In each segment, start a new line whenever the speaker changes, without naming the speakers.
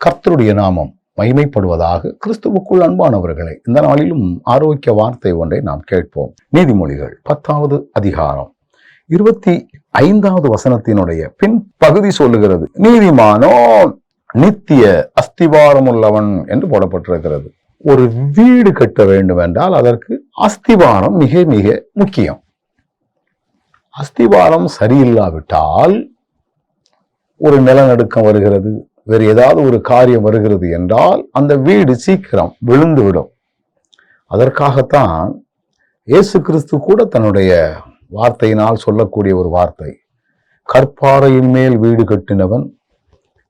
கர்த்தருடைய நாமம் மகிமைப்படுவதாக. கிறிஸ்துவுக்குள் அன்பானவர்களை, இந்த நாளிலும் ஆரோக்கிய வார்த்தை ஒன்றை நாம் கேட்போம். நீதிமொழிகள் 10வது அதிகாரம் 25வது வசனத்தினுடைய பின் பகுதி சொல்லுகிறது, நீதிமானோ நித்திய அஸ்திவாரம் உள்ளவன் என்று போடப்பட்டிருக்கிறது. ஒரு வீடு கட்ட வேண்டும் என்றால் அதற்கு அஸ்திவாரம் மிக மிக முக்கியம். அஸ்திவாரம் சரியில்லாவிட்டால் ஒரு நிலநடுக்கம் வருகிறது, வேறு ஏதாவது ஒரு காரியம் வருகிறது என்றால் அந்த வீடு சீக்கிரம் விழுந்துவிடும். அதற்காகத்தான் இயேசு கிறிஸ்து கூட தன்னுடைய வார்த்தையினால் சொல்லக்கூடிய ஒரு வார்த்தை, கற்பாறையின் மேல் வீடு கட்டினவன்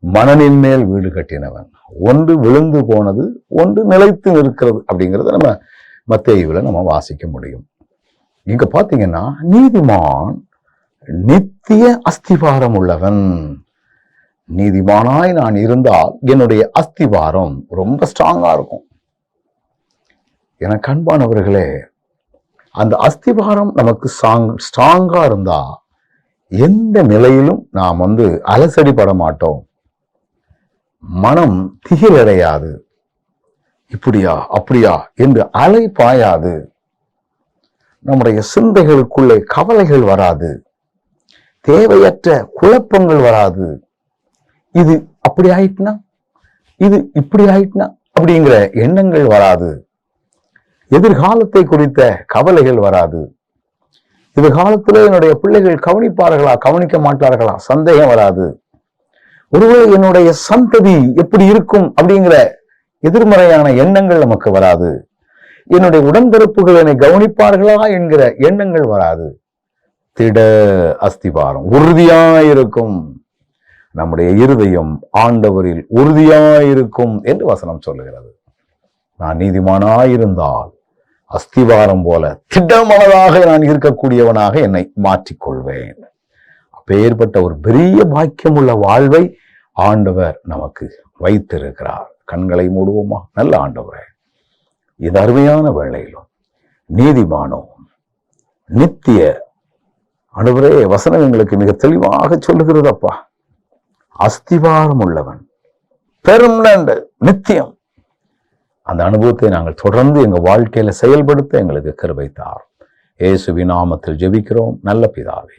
மணலின் மேல் வீடு கட்டினவன், ஒன்று விழுந்து போனது ஒன்று நிலைத்து நிற்கிறது அப்படிங்கிறத நம்ம மத்தேயுவில் நம்ம வாசிக்க முடியும். இங்க பாத்தீங்கன்னா நீதிமான் நித்திய அஸ்திவாரம் உள்ளவன். நீதிமானாய் நான் இருந்தால் என்னுடைய அஸ்திவாரம் ரொம்ப ஸ்ட்ராங்கா இருக்கும். எனக்கு அன்பானவர்களே, அந்த அஸ்திவாரம் நமக்கு ஸ்ட்ராங்கா இருந்தா எந்த நிலையிலும் நாம் அலசடிப்பட மாட்டோம். மனம் திகிலடையாது. இப்படியா அப்படியா என்று அலை பாயாது. நம்முடைய சிந்தைகளுக்குள்ளே கவலைகள் வராது, தேவையற்ற குழப்பங்கள் வராது. இது அப்படி ஆயிட்டுனா, இது இப்படி ஆயிட்டுனா அப்படிங்கிற எண்ணங்கள் வராது. எதிர்காலத்தை குறித்த கவலைகள் வராது. எதிர்காலத்திலே என்னுடைய பிள்ளைகள் கவனிப்பார்களா கவனிக்க மாட்டார்களா சந்தேகம் வராது. ஒருவேளை என்னுடைய சந்ததி எப்படி இருக்கும் அப்படிங்கிற எதிர்மறையான எண்ணங்கள் நமக்கு வராது. என்னுடைய உடன்பிறப்புகள் என்னை கவனிப்பார்களா என்கிற எண்ணங்கள் வராது. திட அஸ்திவாரம் உறுதியாயிருக்கும். நம்முடைய இருதயம் ஆண்டவரில் உறுதியாயிருக்கும் என்று வசனம் சொல்லுகிறது. நான் நீதிமானாயிருந்தால் அஸ்திவாரம் போல திடமனதாக நான் இருக்கக்கூடியவனாக என்னை மாற்றிக்கொள்வேன். அப்பேற்பட்ட ஒரு பெரிய பாக்கியமுள்ள வாழ்வை ஆண்டவர் நமக்கு வைத்திருக்கிறார். கண்களை மூடுவோமா? நல்ல ஆண்டவரே, இது அருமையான வேளையிலும் நீதிமானோ நித்திய ஆண்டவரே, வசனம் எங்களுக்கு மிக தெளிவாக சொல்லுகிறது அப்பா. அஸ்திவாரம் உள்ளவன், பெர்மனன்ட், நித்தியம். அந்த அனுபவத்தை நாங்கள் தொடர்ந்து எங்க வாழ்க்கையில செயல்படுத்த எங்களுக்கு கிருபை தாரும். இயேசுவின் நாமத்தில் ஜெபிக்கிறோம் நல்ல பிதாவே.